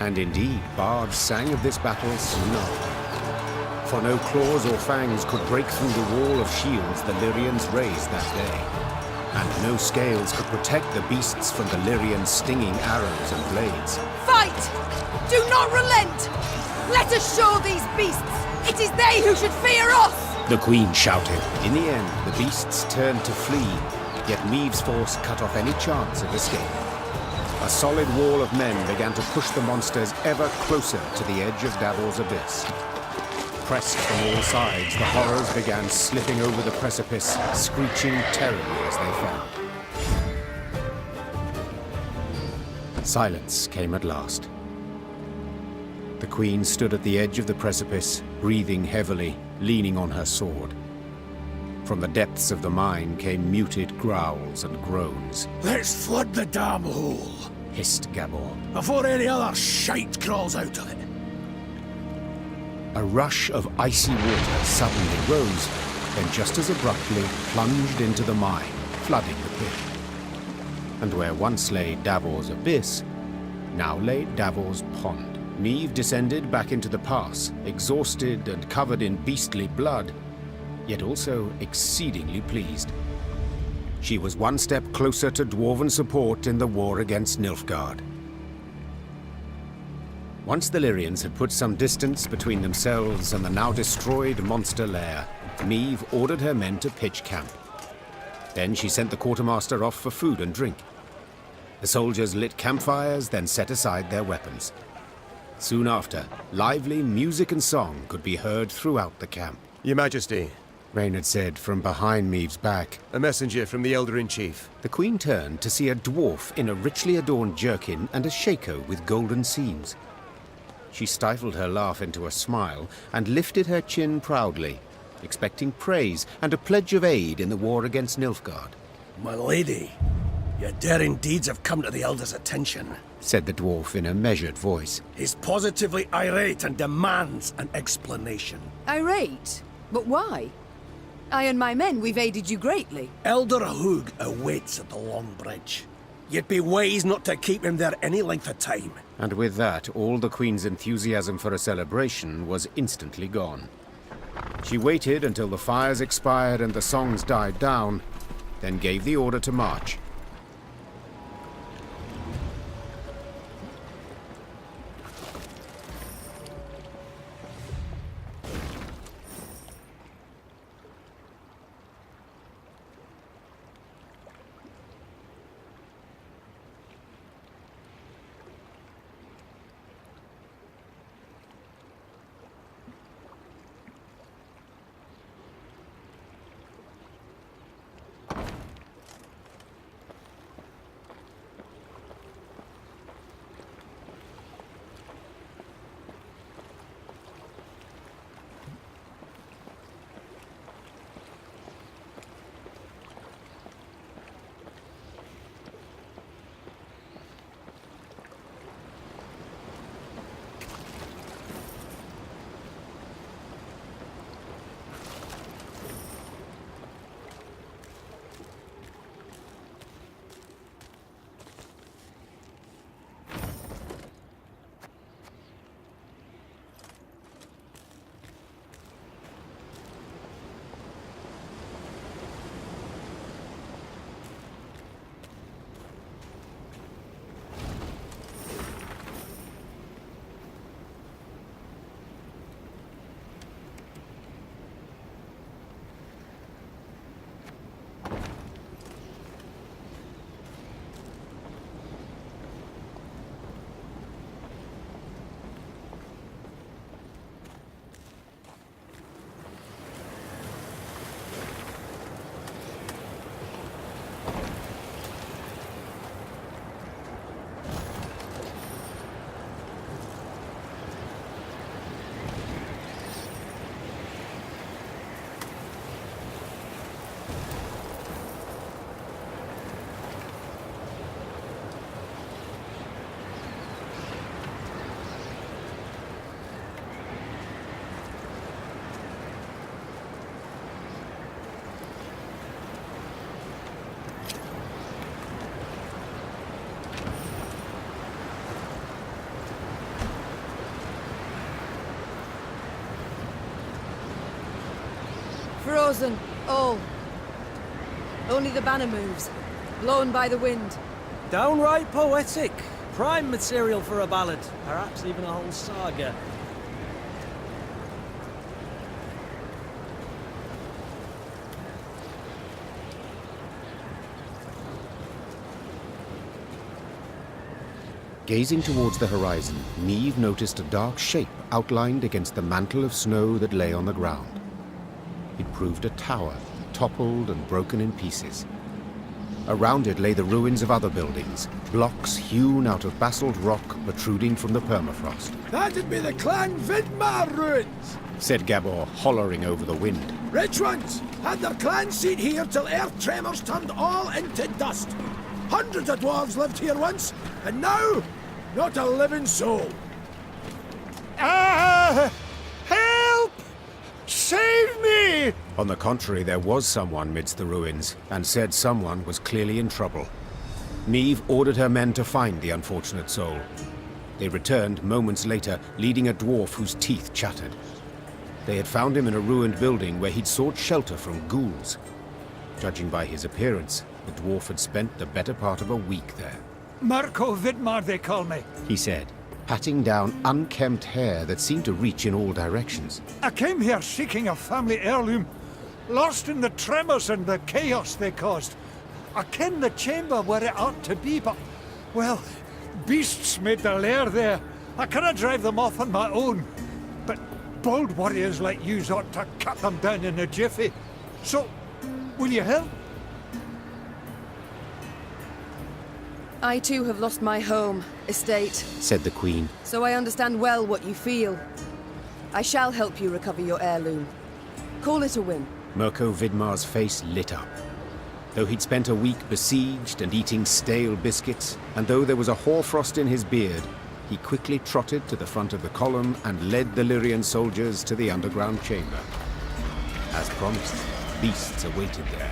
And indeed, bards sang of this battle soon after. For no claws or fangs could break through the wall of shields the Lyrians raised that day. And no scales could protect the beasts from the Lyrians' stinging arrows and blades. Fight! Do not relent! Let us show these beasts! It is they who should fear us! The Queen shouted. In the end, the beasts turned to flee, yet Maeve's force cut off any chance of escape. A solid wall of men began to push the monsters ever closer to the edge of Davor's abyss. Pressed from all sides, the horrors began slipping over the precipice, screeching terribly as they fell. Silence came at last. The Queen stood at the edge of the precipice, breathing heavily, leaning on her sword. From the depths of the mine came muted growls and groans. Let's flood the damn hole, Hissed Gabor. before any other shite crawls out of it. A rush of icy water suddenly rose, then just as abruptly plunged into the mine, flooding the pit. And where once lay Davor's abyss, now lay Davor's pond. Maeve descended back into the pass, exhausted and covered in beastly blood, yet also exceedingly pleased. She was one step closer to dwarven support in the war against Nilfgaard. Once the Lyrians had put some distance between themselves and the now destroyed monster lair, Maeve ordered her men to pitch camp. Then she sent the quartermaster off for food and drink. The soldiers lit campfires, then set aside their weapons. Soon after, lively music and song could be heard throughout the camp. Your Majesty, Reynard said from behind Maeve's back. a messenger from the Elder-in-Chief. The Queen turned to see a dwarf in a richly adorned jerkin and a shako with golden seams. She stifled her laugh into a smile and lifted her chin proudly, expecting praise and a pledge of aid in the war against Nilfgaard. My lady, your daring deeds have come to the Elder's attention. Said the dwarf in a measured voice. He's positively irate and demands an explanation. Irate? But why? I and my men, we've aided you greatly. Elder Hugh awaits at the Long Bridge. You'd be wise not to keep him there any length of time. And with that, all the Queen's enthusiasm for a celebration was instantly gone. She waited until the fires expired and the songs died down, then gave the order to march. Frozen, all. Only the banner moves, blown by the wind. Downright poetic. Prime material for a ballad, perhaps even a whole saga. Gazing towards the horizon, Niamh noticed a dark shape outlined against the mantle of snow that lay on the ground. It proved a tower, toppled and broken in pieces. Around it lay the ruins of other buildings, blocks hewn out of basalt rock protruding from the permafrost. That'd be the Clan Vidmar ruins, Said Gabor, hollering over the wind. rich ones. Had their clan seat here till earth tremors turned all into dust. Hundreds of dwarves lived here once, and now, not a living soul. Ah! Help! Save me! On the contrary, there was someone midst the ruins, and said someone was clearly in trouble. Niamh ordered her men to find the unfortunate soul. They returned moments later, leading a dwarf whose teeth chattered. They had found him in a ruined building where he'd sought shelter from ghouls. Judging by his appearance, the dwarf had spent the better part of a week there. Mirko Vidmar, they call me. He said, patting down unkempt hair that seemed to reach in all directions. I came here seeking a family heirloom, lost in the tremors and the chaos they caused. I ken the chamber where it ought to be, but, well, beasts made their lair there. I cannot drive them off on my own. But bold warriors like yous ought to cut them down in a jiffy. So, will you help? I too have lost my home, estate, Said the Queen. so I understand well what you feel. I shall help you recover your heirloom. Call it a win. Mirko Vidmar's face lit up. Though he'd spent a week besieged and eating stale biscuits, and though there was a hoarfrost in his beard, he quickly trotted to the front of the column and led the Lyrian soldiers to the underground chamber. As promised, beasts awaited there.